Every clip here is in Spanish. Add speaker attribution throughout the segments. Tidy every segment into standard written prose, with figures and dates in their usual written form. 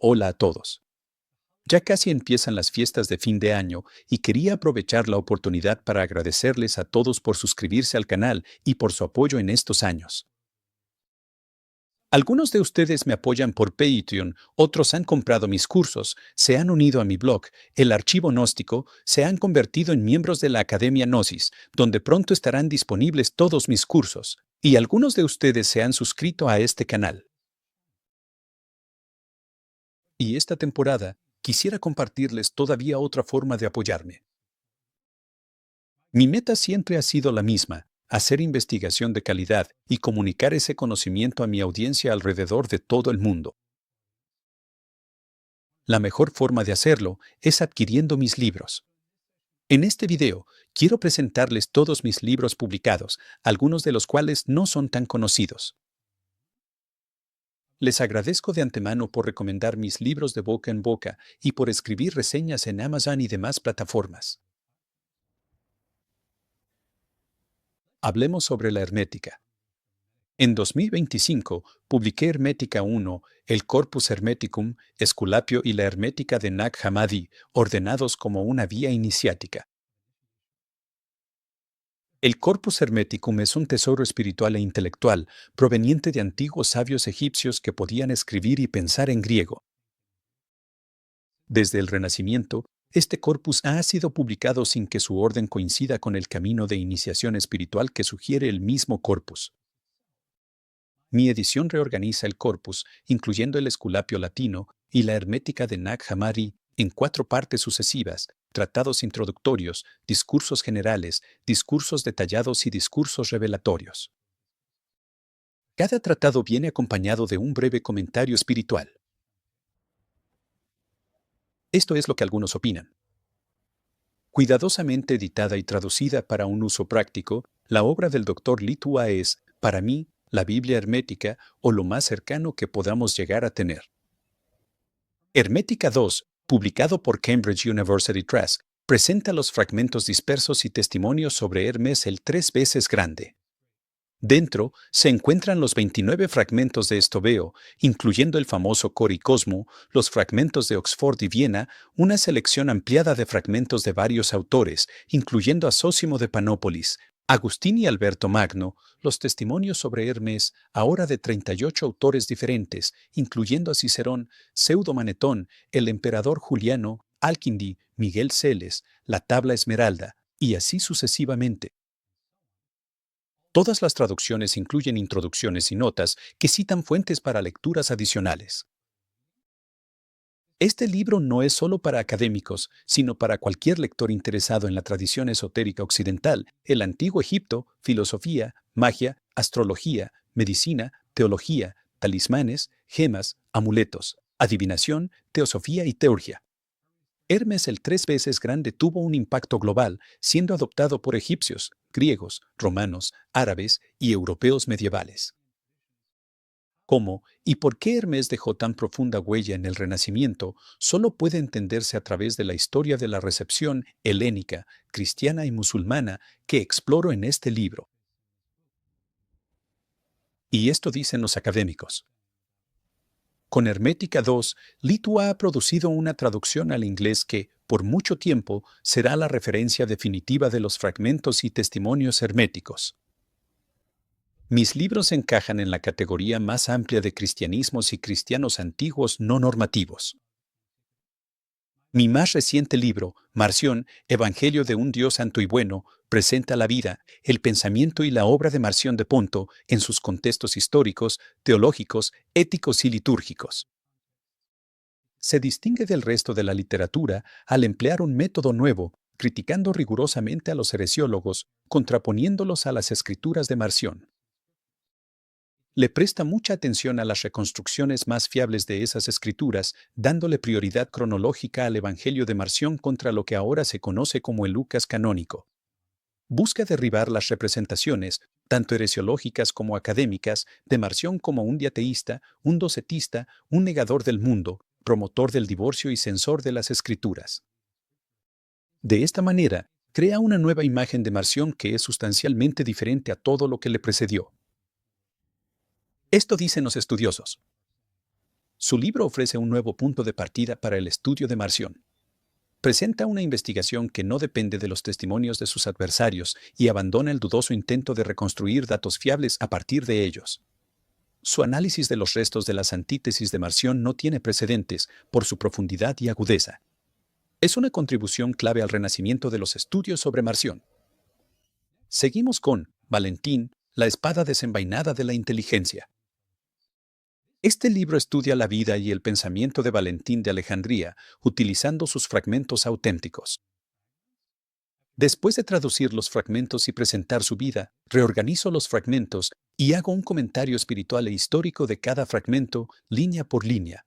Speaker 1: Hola a todos. Ya casi empiezan las fiestas de fin de año y quería aprovechar la oportunidad para agradecerles a todos por suscribirse al canal y por su apoyo en estos años. Algunos de ustedes me apoyan por Patreon, otros han comprado mis cursos, se han unido a mi blog, el Archivo Gnóstico, se han convertido en miembros de la Academia Gnosis, donde pronto estarán disponibles todos mis cursos, y algunos de ustedes se han suscrito a este canal. Y esta temporada, quisiera compartirles todavía otra forma de apoyarme. Mi meta siempre ha sido la misma, hacer investigación de calidad y comunicar ese conocimiento a mi audiencia alrededor de todo el mundo. La mejor forma de hacerlo es adquiriendo mis libros. En este video, quiero presentarles todos mis libros publicados, algunos de los cuales no son tan conocidos. Les agradezco de antemano por recomendar mis libros de boca en boca y por escribir reseñas en Amazon y demás plataformas. Hablemos sobre la hermética. En 2025, publiqué Hermética 1, el Corpus Hermeticum, Esculapio y la Hermética de Nag Hammadi, ordenados como una vía iniciática. El Corpus Hermeticum es un tesoro espiritual e intelectual, proveniente de antiguos sabios egipcios que podían escribir y pensar en griego. Desde el Renacimiento, este corpus ha sido publicado sin que su orden coincida con el camino de iniciación espiritual que sugiere el mismo corpus. Mi edición reorganiza el corpus, incluyendo el Esculapio latino y la Hermética de Nag Hammadi, en 4 partes sucesivas: tratados introductorios, discursos generales, discursos detallados y discursos revelatorios. Cada tratado viene acompañado de un breve comentario espiritual. Esto es lo que algunos opinan. Cuidadosamente editada y traducida para un uso práctico, la obra del Dr. Litua es, para mí, la Biblia hermética o lo más cercano que podamos llegar a tener. Hermética 2, publicado por Cambridge University Press, presenta los fragmentos dispersos y testimonios sobre Hermes el 3 veces grande. Dentro se encuentran los 29 fragmentos de Estobeo, incluyendo el famoso Cor y Cosmo, los fragmentos de Oxford y Viena, una selección ampliada de fragmentos de varios autores, incluyendo a Zósimo de Panópolis, Agustín y Alberto Magno, los testimonios sobre Hermes, ahora de 38 autores diferentes, incluyendo a Cicerón, Pseudo-Manetón, el emperador Juliano, Alquindi, Miguel Celes, la Tabla Esmeralda, y así sucesivamente. Todas las traducciones incluyen introducciones y notas que citan fuentes para lecturas adicionales. Este libro no es solo para académicos, sino para cualquier lector interesado en la tradición esotérica occidental, el antiguo Egipto, filosofía, magia, astrología, medicina, teología, talismanes, gemas, amuletos, adivinación, teosofía y teurgia. Hermes el 3 veces grande tuvo un impacto global, siendo adoptado por egipcios, griegos, romanos, árabes y europeos medievales. ¿Cómo y por qué Hermes dejó tan profunda huella en el Renacimiento solo puede entenderse a través de la historia de la recepción helénica, cristiana y musulmana que exploro en este libro? Y esto dicen los académicos. Con Hermética 2, Litua ha producido una traducción al inglés que, por mucho tiempo, será la referencia definitiva de los fragmentos y testimonios herméticos. Mis libros encajan en la categoría más amplia de cristianismos y cristianos antiguos no normativos. Mi más reciente libro, Marción, Evangelio de un Dios santo y bueno, presenta la vida, el pensamiento y la obra de Marción de Ponto en sus contextos históricos, teológicos, éticos y litúrgicos. Se distingue del resto de la literatura al emplear un método nuevo, criticando rigurosamente a los heresiólogos, contraponiéndolos a las escrituras de Marción. Le presta mucha atención a las reconstrucciones más fiables de esas escrituras, dándole prioridad cronológica al Evangelio de Marción contra lo que ahora se conoce como el Lucas canónico. Busca derribar las representaciones, tanto heresiológicas como académicas, de Marción como un diateísta, un docetista, un negador del mundo, promotor del divorcio y censor de las escrituras. De esta manera, crea una nueva imagen de Marción que es sustancialmente diferente a todo lo que le precedió. Esto dicen los estudiosos. Su libro ofrece un nuevo punto de partida para el estudio de Marción. Presenta una investigación que no depende de los testimonios de sus adversarios y abandona el dudoso intento de reconstruir datos fiables a partir de ellos. Su análisis de los restos de las antítesis de Marción no tiene precedentes por su profundidad y agudeza. Es una contribución clave al renacimiento de los estudios sobre Marción. Seguimos con Valentín, la espada desenvainada de la inteligencia. Este libro estudia la vida y el pensamiento de Valentín de Alejandría, utilizando sus fragmentos auténticos. Después de traducir los fragmentos y presentar su vida, reorganizo los fragmentos y hago un comentario espiritual e histórico de cada fragmento, línea por línea.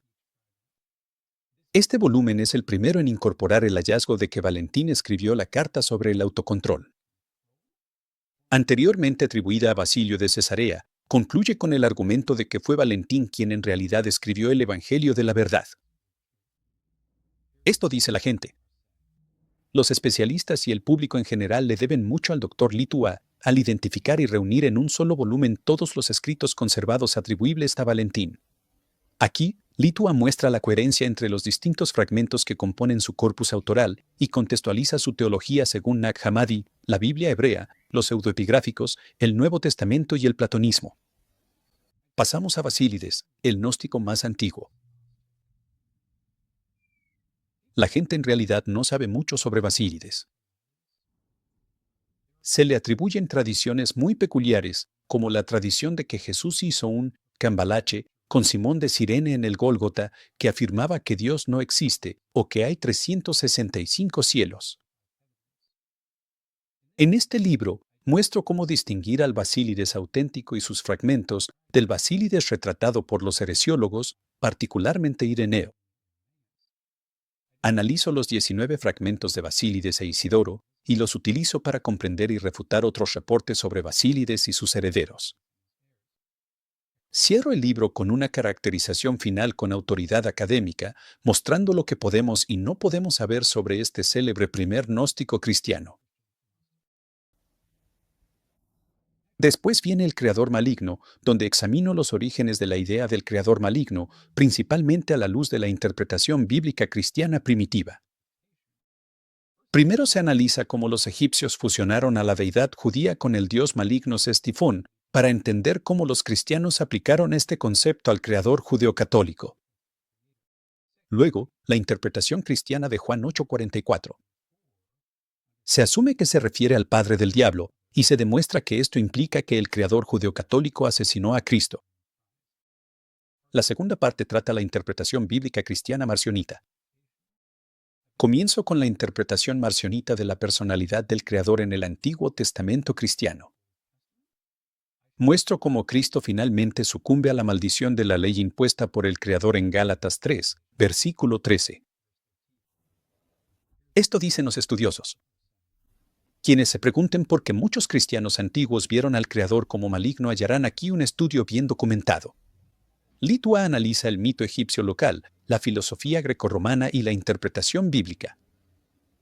Speaker 1: Este volumen es el primero en incorporar el hallazgo de que Valentín escribió la carta sobre el autocontrol. Anteriormente atribuida a Basilio de Cesarea, concluye con el argumento de que fue Valentín quien en realidad escribió el Evangelio de la verdad. Esto dice la gente. Los especialistas y el público en general le deben mucho al Dr. Litua al identificar y reunir en un solo volumen todos los escritos conservados atribuibles a Valentín. Aquí, Litua muestra la coherencia entre los distintos fragmentos que componen su corpus autoral y contextualiza su teología según Nag Hammadi, la Biblia hebrea, los pseudoepigráficos, el Nuevo Testamento y el platonismo. Pasamos a Basílides, el gnóstico más antiguo. La gente en realidad no sabe mucho sobre Basílides. Se le atribuyen tradiciones muy peculiares, como la tradición de que Jesús hizo un cambalache con Simón de Cirene en el Gólgota, que afirmaba que Dios no existe o que hay 365 cielos. En este libro, muestro cómo distinguir al Basílides auténtico y sus fragmentos del Basílides retratado por los heresiólogos, particularmente Ireneo. Analizo los 19 fragmentos de Basílides e Isidoro y los utilizo para comprender y refutar otros reportes sobre Basílides y sus herederos. Cierro el libro con una caracterización final con autoridad académica, mostrando lo que podemos y no podemos saber sobre este célebre primer gnóstico cristiano. Después viene el creador maligno, donde examino los orígenes de la idea del creador maligno, principalmente a la luz de la interpretación bíblica cristiana primitiva. Primero se analiza cómo los egipcios fusionaron a la deidad judía con el dios maligno Cestifón, para entender cómo los cristianos aplicaron este concepto al creador judeocatólico. Luego, la interpretación cristiana de Juan 8:44. Se asume que se refiere al padre del diablo, y se demuestra que esto implica que el creador judeocatólico asesinó a Cristo. La segunda parte trata la interpretación bíblica cristiana marcionita. Comienzo con la interpretación marcionita de la personalidad del Creador en el Antiguo Testamento cristiano. Muestro cómo Cristo finalmente sucumbe a la maldición de la ley impuesta por el Creador en Gálatas 3, versículo 13. Esto dicen los estudiosos. Quienes se pregunten por qué muchos cristianos antiguos vieron al Creador como maligno hallarán aquí un estudio bien documentado. Litua analiza el mito egipcio local, la filosofía grecorromana y la interpretación bíblica.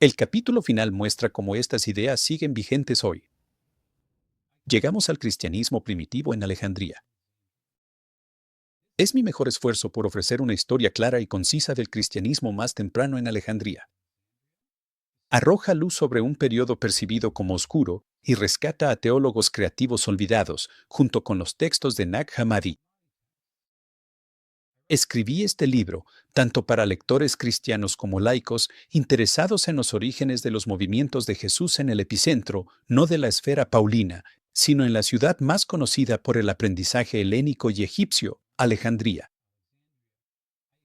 Speaker 1: El capítulo final muestra cómo estas ideas siguen vigentes hoy. Llegamos al cristianismo primitivo en Alejandría. Es mi mejor esfuerzo por ofrecer una historia clara y concisa del cristianismo más temprano en Alejandría. Arroja luz sobre un periodo percibido como oscuro y rescata a teólogos creativos olvidados, junto con los textos de Nag Hammadi. Escribí este libro tanto para lectores cristianos como laicos interesados en los orígenes de los movimientos de Jesús en el epicentro, no de la esfera paulina, sino en la ciudad más conocida por el aprendizaje helénico y egipcio, Alejandría.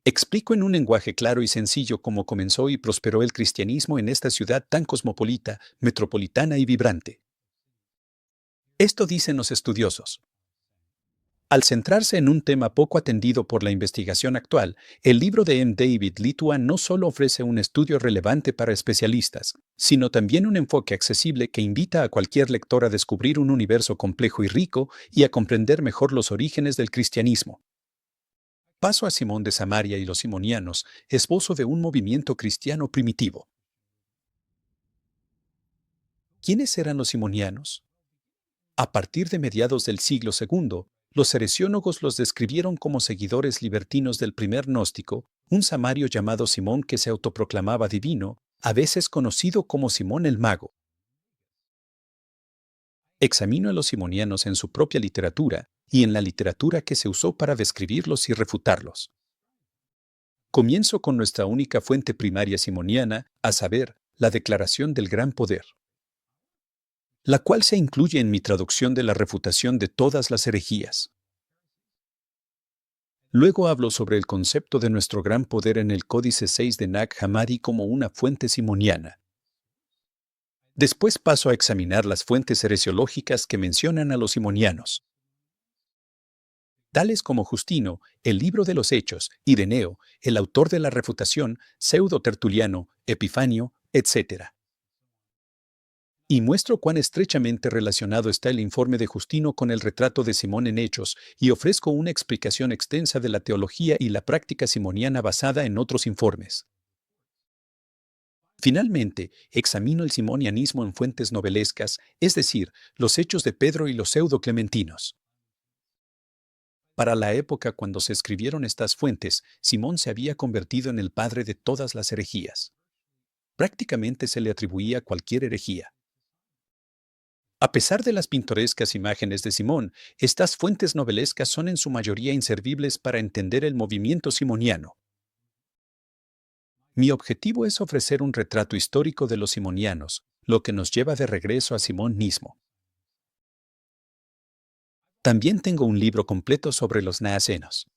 Speaker 1: Explico en un lenguaje claro y sencillo cómo comenzó y prosperó el cristianismo en esta ciudad tan cosmopolita, metropolitana y vibrante. Esto dicen los estudiosos. Al centrarse en un tema poco atendido por la investigación actual, el libro de M. David Litua no solo ofrece un estudio relevante para especialistas, sino también un enfoque accesible que invita a cualquier lector a descubrir un universo complejo y rico y a comprender mejor los orígenes del cristianismo. Paso a Simón de Samaria y los simonianos, esposo de un movimiento cristiano primitivo. ¿Quiénes eran los simonianos? A partir de mediados del siglo II, Los heresiólogos los describieron como seguidores libertinos del primer gnóstico, un samario llamado Simón que se autoproclamaba divino, a veces conocido como Simón el Mago. Examino a los simonianos en su propia literatura y en la literatura que se usó para describirlos y refutarlos. Comienzo con nuestra única fuente primaria simoniana, a saber, la Declaración del Gran Poder, la cual se incluye en mi traducción de la refutación de todas las herejías. Luego hablo sobre el concepto de nuestro gran poder en el Códice 6 de Nag Hammadi como una fuente simoniana. Después paso a examinar las fuentes heresiológicas que mencionan a los simonianos, tales como Justino, el Libro de los Hechos, Ireneo, el autor de la refutación, Pseudo-Tertuliano, Epifanio, etc. Y muestro cuán estrechamente relacionado está el informe de Justino con el retrato de Simón en Hechos, y ofrezco una explicación extensa de la teología y la práctica simoniana basada en otros informes. Finalmente, examino el simonianismo en fuentes novelescas, es decir, los Hechos de Pedro y los pseudo-clementinos. Para la época cuando se escribieron estas fuentes, Simón se había convertido en el padre de todas las herejías. Prácticamente se le atribuía cualquier herejía. A pesar de las pintorescas imágenes de Simón, estas fuentes novelescas son en su mayoría inservibles para entender el movimiento simoniano. Mi objetivo es ofrecer un retrato histórico de los simonianos, lo que nos lleva de regreso a Simón mismo. También tengo un libro completo sobre los naacenos.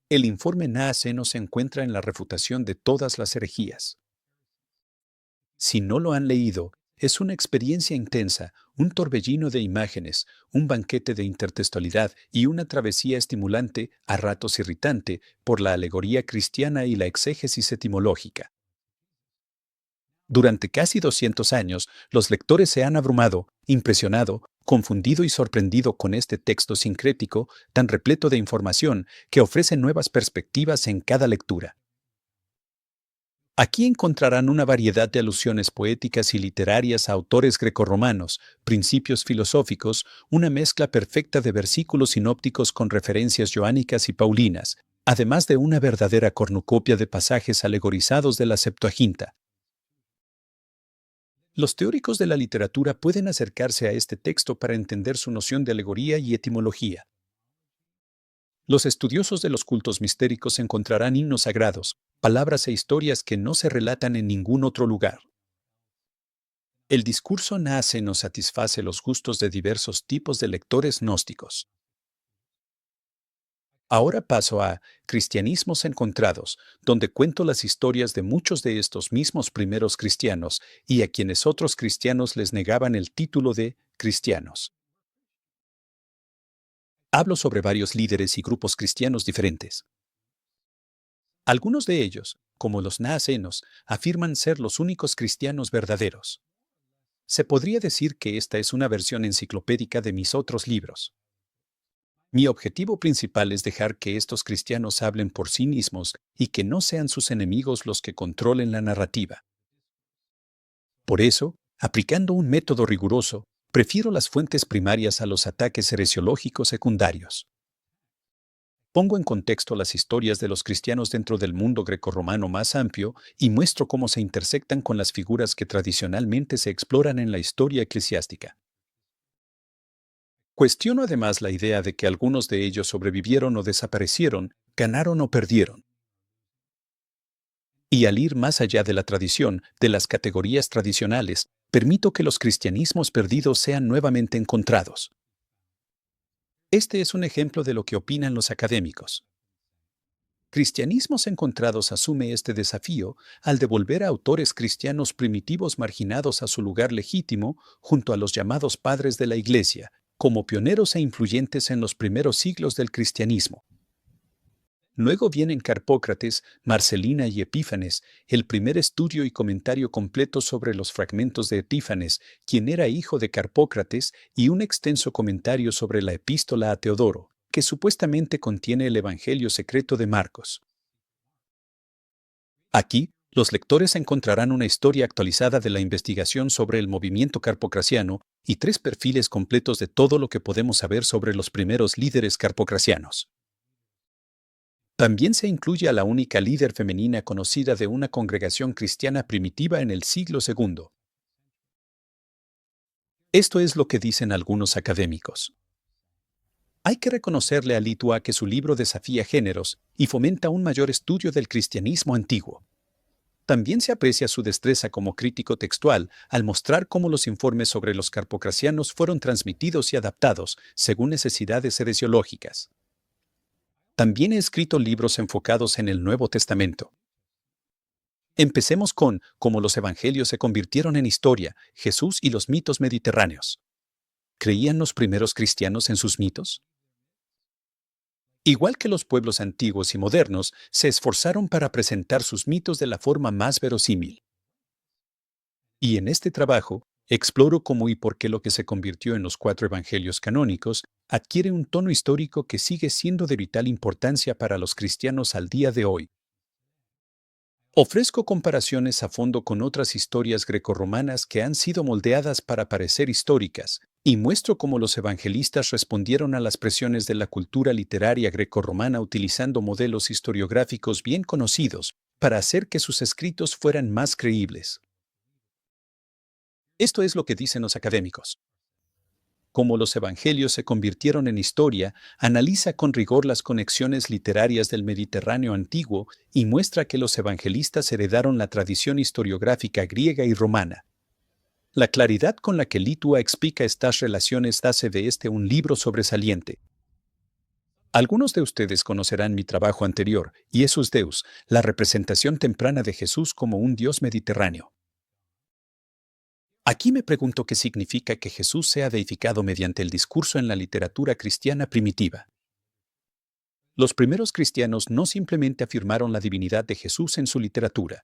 Speaker 1: El informe naaceno se encuentra en la refutación de todas las herejías. Si no lo han leído, es una experiencia intensa, un torbellino de imágenes, un banquete de intertextualidad y una travesía estimulante, a ratos irritante, por la alegoría cristiana y la exégesis etimológica. Durante casi 200 años, los lectores se han abrumado, impresionado, confundido y sorprendido con este texto sincrético tan repleto de información que ofrece nuevas perspectivas en cada lectura. Aquí encontrarán una variedad de alusiones poéticas y literarias a autores grecorromanos, principios filosóficos, una mezcla perfecta de versículos sinópticos con referencias joánicas y paulinas, además de una verdadera cornucopia de pasajes alegorizados de la Septuaginta. Los teóricos de la literatura pueden acercarse a este texto para entender su noción de alegoría y etimología. Los estudiosos de los cultos mistéricos encontrarán himnos sagrados, palabras e historias que no se relatan en ningún otro lugar. El discurso nace nos satisface los gustos de diversos tipos de lectores gnósticos. Ahora paso a Cristianismos encontrados, donde cuento las historias de muchos de estos mismos primeros cristianos y a quienes otros cristianos les negaban el título de cristianos. Hablo sobre varios líderes y grupos cristianos diferentes. Algunos de ellos, como los naacenos, afirman ser los únicos cristianos verdaderos. Se podría decir que esta es una versión enciclopédica de mis otros libros. Mi objetivo principal es dejar que estos cristianos hablen por sí mismos y que no sean sus enemigos los que controlen la narrativa. Por eso, aplicando un método riguroso, prefiero las fuentes primarias a los ataques heresiológicos secundarios. Pongo en contexto las historias de los cristianos dentro del mundo grecorromano más amplio y muestro cómo se intersectan con las figuras que tradicionalmente se exploran en la historia eclesiástica. Cuestiono además la idea de que algunos de ellos sobrevivieron o desaparecieron, ganaron o perdieron. Y al ir más allá de la tradición, de las categorías tradicionales, permito que los cristianismos perdidos sean nuevamente encontrados. Este es un ejemplo de lo que opinan los académicos. Cristianismos encontrados asume este desafío al devolver a autores cristianos primitivos marginados a su lugar legítimo junto a los llamados padres de la Iglesia, como pioneros e influyentes en los primeros siglos del cristianismo. Luego vienen Carpócrates, Marcelina y Epífanes, el primer estudio y comentario completo sobre los fragmentos de Epífanes, quien era hijo de Carpócrates, y un extenso comentario sobre la epístola a Teodoro, que supuestamente contiene el Evangelio secreto de Marcos. Aquí, los lectores encontrarán una historia actualizada de la investigación sobre el movimiento carpocraciano y 3 perfiles completos de todo lo que podemos saber sobre los primeros líderes carpocrasianos. También se incluye a la única líder femenina conocida de una congregación cristiana primitiva en el siglo II. Esto es lo que dicen algunos académicos. Hay que reconocerle a Litua que su libro desafía géneros y fomenta un mayor estudio del cristianismo antiguo. También se aprecia su destreza como crítico textual al mostrar cómo los informes sobre los carpocrasianos fueron transmitidos y adaptados según necesidades heresiológicas. También he escrito libros enfocados en el Nuevo Testamento. Empecemos con cómo los evangelios se convirtieron en historia, Jesús y los mitos mediterráneos. ¿Creían los primeros cristianos en sus mitos? Igual que los pueblos antiguos y modernos, se esforzaron para presentar sus mitos de la forma más verosímil. Y en este trabajo, exploro cómo y por qué lo que se convirtió en los 4 evangelios canónicos adquiere un tono histórico que sigue siendo de vital importancia para los cristianos al día de hoy. Ofrezco comparaciones a fondo con otras historias grecorromanas que han sido moldeadas para parecer históricas, y muestro cómo los evangelistas respondieron a las presiones de la cultura literaria grecorromana utilizando modelos historiográficos bien conocidos para hacer que sus escritos fueran más creíbles. Esto es lo que dicen los académicos. Cómo los evangelios se convirtieron en historia, analiza con rigor las conexiones literarias del Mediterráneo antiguo y muestra que los evangelistas heredaron la tradición historiográfica griega y romana. La claridad con la que Litua explica estas relaciones hace de este un libro sobresaliente. Algunos de ustedes conocerán mi trabajo anterior, Iesus Deus, la representación temprana de Jesús como un Dios mediterráneo. Aquí me pregunto qué significa que Jesús sea deificado mediante el discurso en la literatura cristiana primitiva. Los primeros cristianos no simplemente afirmaron la divinidad de Jesús en su literatura.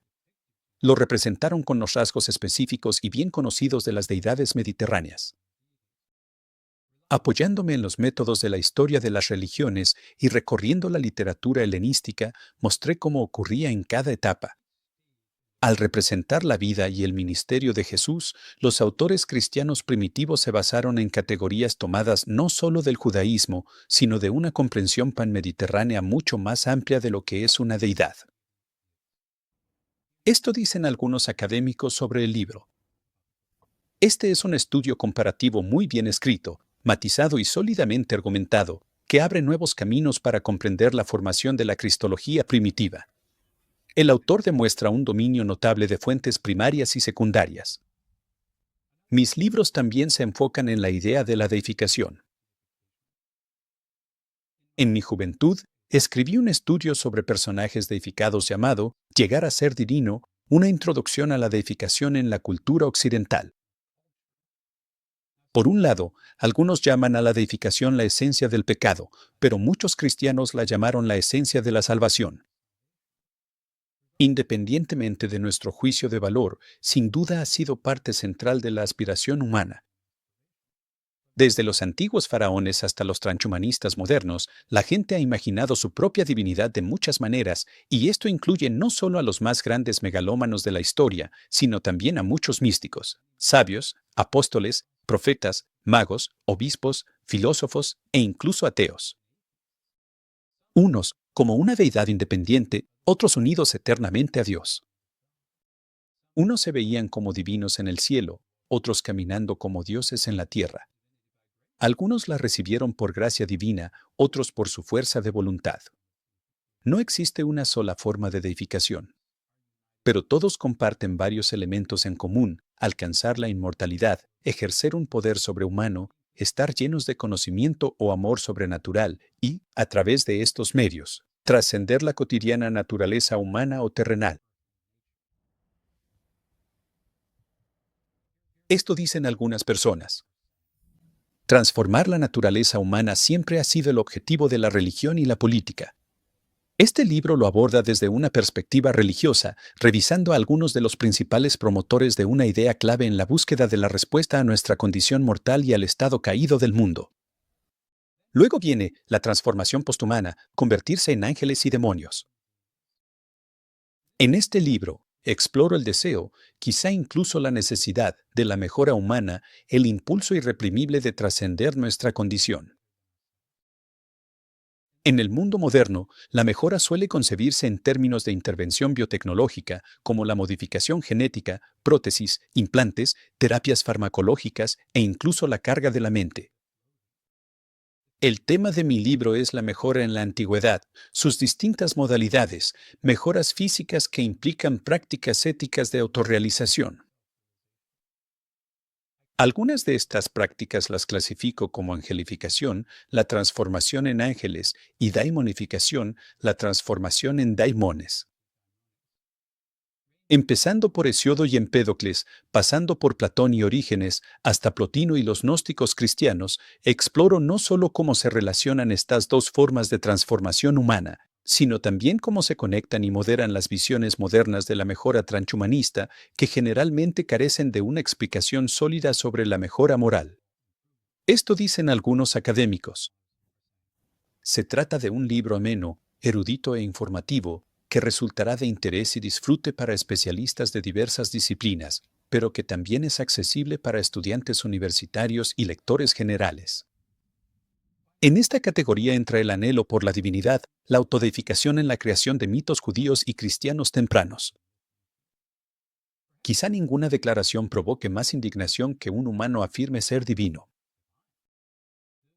Speaker 1: Lo representaron con los rasgos específicos y bien conocidos de las deidades mediterráneas. Apoyándome en los métodos de la historia de las religiones y recorriendo la literatura helenística, mostré cómo ocurría en cada etapa. Al representar la vida y el ministerio de Jesús, los autores cristianos primitivos se basaron en categorías tomadas no solo del judaísmo, sino de una comprensión panmediterránea mucho más amplia de lo que es una deidad. Esto dicen algunos académicos sobre el libro. Este es un estudio comparativo muy bien escrito, matizado y sólidamente argumentado, que abre nuevos caminos para comprender la formación de la cristología primitiva. El autor demuestra un dominio notable de fuentes primarias y secundarias. Mis libros también se enfocan en la idea de la deificación. En mi juventud, escribí un estudio sobre personajes deificados llamado Llegar a ser divino, una introducción a la deificación en la cultura occidental. Por un lado, algunos llaman a la deificación la esencia del pecado, pero muchos cristianos la llamaron la esencia de la salvación. Independientemente de nuestro juicio de valor, sin duda ha sido parte central de la aspiración humana. Desde los antiguos faraones hasta los transhumanistas modernos, la gente ha imaginado su propia divinidad de muchas maneras, y esto incluye no solo a los más grandes megalómanos de la historia, sino también a muchos místicos, sabios, apóstoles, profetas, magos, obispos, filósofos e incluso ateos. Unos como una deidad independiente, otros unidos eternamente a Dios. Unos se veían como divinos en el cielo, otros caminando como dioses en la tierra. Algunos la recibieron por gracia divina, otros por su fuerza de voluntad. No existe una sola forma de deificación. Pero todos comparten varios elementos en común: alcanzar la inmortalidad, ejercer un poder sobrehumano, estar llenos de conocimiento o amor sobrenatural y, a través de estos medios, trascender la cotidiana naturaleza humana o terrenal. Esto dicen algunas personas. Transformar la naturaleza humana siempre ha sido el objetivo de la religión y la política. Este libro lo aborda desde una perspectiva religiosa, revisando a algunos de los principales promotores de una idea clave en la búsqueda de la respuesta a nuestra condición mortal y al estado caído del mundo. Luego viene la transformación posthumana, convertirse en ángeles y demonios. En este libro, exploro el deseo, quizá incluso la necesidad, de la mejora humana, el impulso irreprimible de trascender nuestra condición. En el mundo moderno, la mejora suele concebirse en términos de intervención biotecnológica, como la modificación genética, prótesis, implantes, terapias farmacológicas e incluso la carga de la mente. El tema de mi libro es la mejora en la antigüedad, sus distintas modalidades, mejoras físicas que implican prácticas éticas de autorrealización. Algunas de estas prácticas las clasifico como angelificación, la transformación en ángeles, y daimonificación, la transformación en daimones. Empezando por Hesiodo y Empédocles, pasando por Platón y Orígenes, hasta Plotino y los gnósticos cristianos, exploro no solo cómo se relacionan estas dos formas de transformación humana, sino también cómo se conectan y moderan las visiones modernas de la mejora transhumanista, que generalmente carecen de una explicación sólida sobre la mejora moral. Esto dicen algunos académicos. Se trata de un libro ameno, erudito e informativo, que resultará de interés y disfrute para especialistas de diversas disciplinas, pero que también es accesible para estudiantes universitarios y lectores generales. En esta categoría entra el anhelo por la divinidad, la autodeificación en la creación de mitos judíos y cristianos tempranos. Quizá ninguna declaración provoque más indignación que un humano afirme ser divino.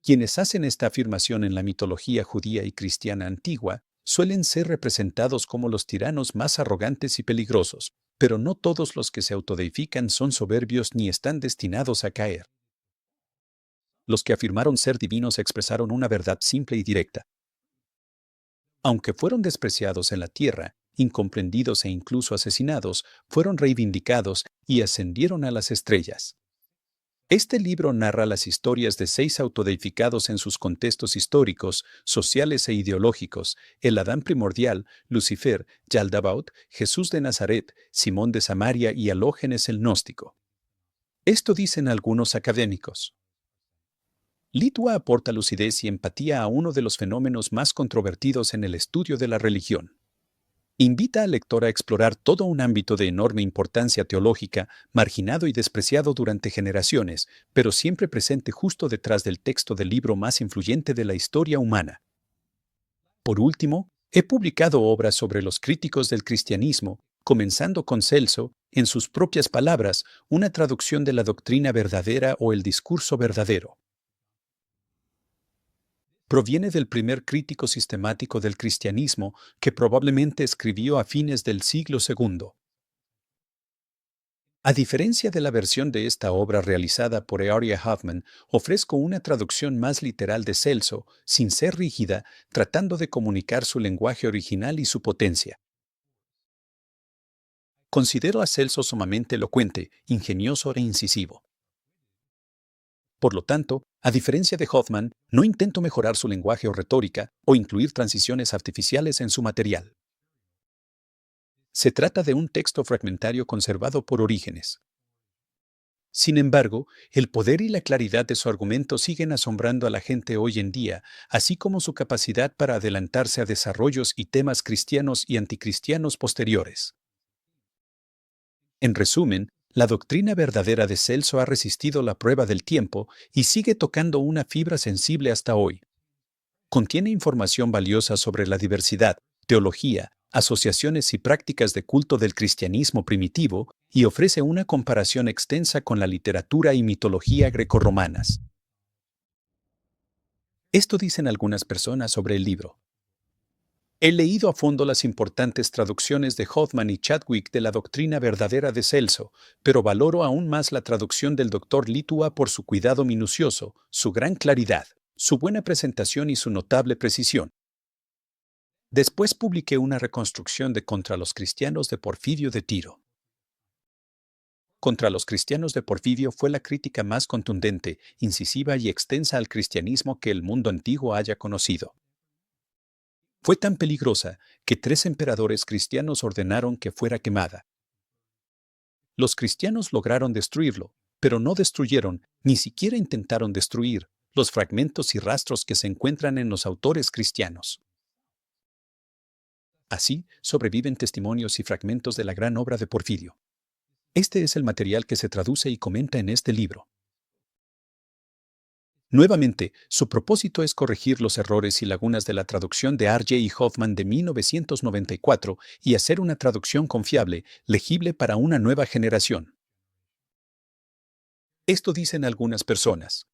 Speaker 1: Quienes hacen esta afirmación en la mitología judía y cristiana antigua suelen ser representados como los tiranos más arrogantes y peligrosos, pero no todos los que se autodeifican son soberbios ni están destinados a caer. Los que afirmaron ser divinos expresaron una verdad simple y directa. Aunque fueron despreciados en la tierra, incomprendidos e incluso asesinados, fueron reivindicados y ascendieron a las estrellas. Este libro narra las historias de 6 autodeificados en sus contextos históricos, sociales e ideológicos: el Adán primordial, Lucifer, Yaldabaoth, Jesús de Nazaret, Simón de Samaria y Alógenes el gnóstico. Esto dicen algunos académicos. Litua aporta lucidez y empatía a uno de los fenómenos más controvertidos en el estudio de la religión. Invita al lector a explorar todo un ámbito de enorme importancia teológica, marginado y despreciado durante generaciones, pero siempre presente justo detrás del texto del libro más influyente de la historia humana. Por último, he publicado obras sobre los críticos del cristianismo, comenzando con Celso, en sus propias palabras, una traducción de la doctrina verdadera o el discurso verdadero. Proviene del primer crítico sistemático del cristianismo que probablemente escribió a fines del siglo II. A diferencia de la versión de esta obra realizada por Eoria Huffman, ofrezco una traducción más literal de Celso, sin ser rígida, tratando de comunicar su lenguaje original y su potencia. Considero a Celso sumamente elocuente, ingenioso e incisivo. Por lo tanto, a diferencia de Hoffman, no intento mejorar su lenguaje o retórica o incluir transiciones artificiales en su material. Se trata de un texto fragmentario conservado por Orígenes. Sin embargo, el poder y la claridad de su argumento siguen asombrando a la gente hoy en día, así como su capacidad para adelantarse a desarrollos y temas cristianos y anticristianos posteriores. En resumen, la doctrina verdadera de Celso ha resistido la prueba del tiempo y sigue tocando una fibra sensible hasta hoy. Contiene información valiosa sobre la diversidad, teología, asociaciones y prácticas de culto del cristianismo primitivo y ofrece una comparación extensa con la literatura y mitología grecorromanas. Esto dicen algunas personas sobre el libro. He leído a fondo las importantes traducciones de Hoffman y Chadwick de la doctrina verdadera de Celso, pero valoro aún más la traducción del Dr. Litua por su cuidado minucioso, su gran claridad, su buena presentación y su notable precisión. Después publiqué una reconstrucción de Contra los cristianos de Porfirio de Tiro. Contra los cristianos de Porfirio fue la crítica más contundente, incisiva y extensa al cristianismo que el mundo antiguo haya conocido. Fue tan peligrosa que 3 emperadores cristianos ordenaron que fuera quemada. Los cristianos lograron destruirlo, pero no destruyeron, ni siquiera intentaron destruir, los fragmentos y rastros que se encuentran en los autores cristianos. Así sobreviven testimonios y fragmentos de la gran obra de Porfirio. Este es el material que se traduce y comenta en este libro. Nuevamente, su propósito es corregir los errores y lagunas de la traducción de R.J. Hoffman de 1994 y hacer una traducción confiable, legible para una nueva generación. Esto dicen algunas personas.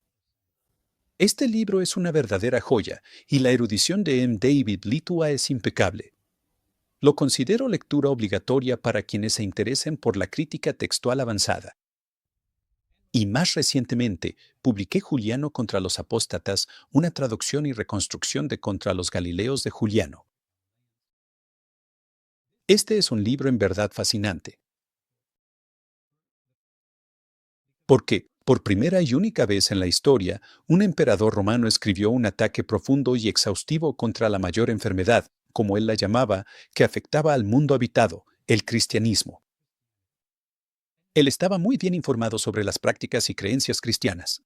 Speaker 1: Este libro es una verdadera joya y la erudición de M. David Litua es impecable. Lo considero lectura obligatoria para quienes se interesen por la crítica textual avanzada. Y más recientemente, publiqué Juliano contra los apóstatas, una traducción y reconstrucción de Contra los Galileos de Juliano. Este es un libro en verdad fascinante. Porque, por primera y única vez en la historia, un emperador romano escribió un ataque profundo y exhaustivo contra la mayor enfermedad, como él la llamaba, que afectaba al mundo habitado, el cristianismo. Él estaba muy bien informado sobre las prácticas y creencias cristianas.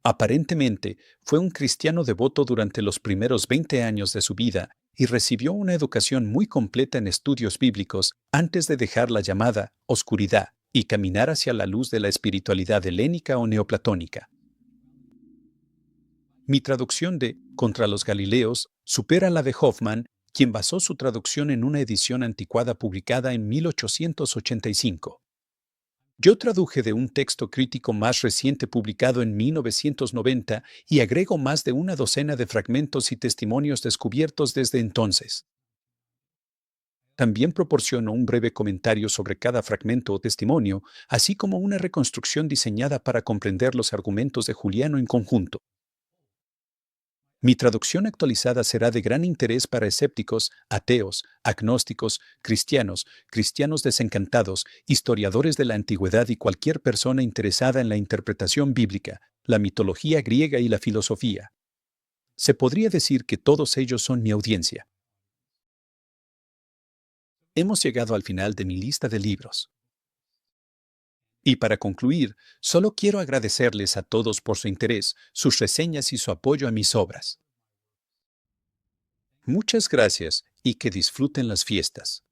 Speaker 1: Aparentemente, fue un cristiano devoto durante los primeros 20 años de su vida y recibió una educación muy completa en estudios bíblicos antes de dejar la llamada oscuridad y caminar hacia la luz de la espiritualidad helénica o neoplatónica. Mi traducción de Contra los Galileos supera la de Hoffman, quien basó su traducción en una edición anticuada publicada en 1885. Yo traduje de un texto crítico más reciente publicado en 1990 y agrego más de una docena de fragmentos y testimonios descubiertos desde entonces. También proporciono un breve comentario sobre cada fragmento o testimonio, así como una reconstrucción diseñada para comprender los argumentos de Juliano en conjunto. Mi traducción actualizada será de gran interés para escépticos, ateos, agnósticos, cristianos, cristianos desencantados, historiadores de la antigüedad y cualquier persona interesada en la interpretación bíblica, la mitología griega y la filosofía. Se podría decir que todos ellos son mi audiencia. Hemos llegado al final de mi lista de libros. Y para concluir, solo quiero agradecerles a todos por su interés, sus reseñas y su apoyo a mis obras. Muchas gracias y que disfruten las fiestas.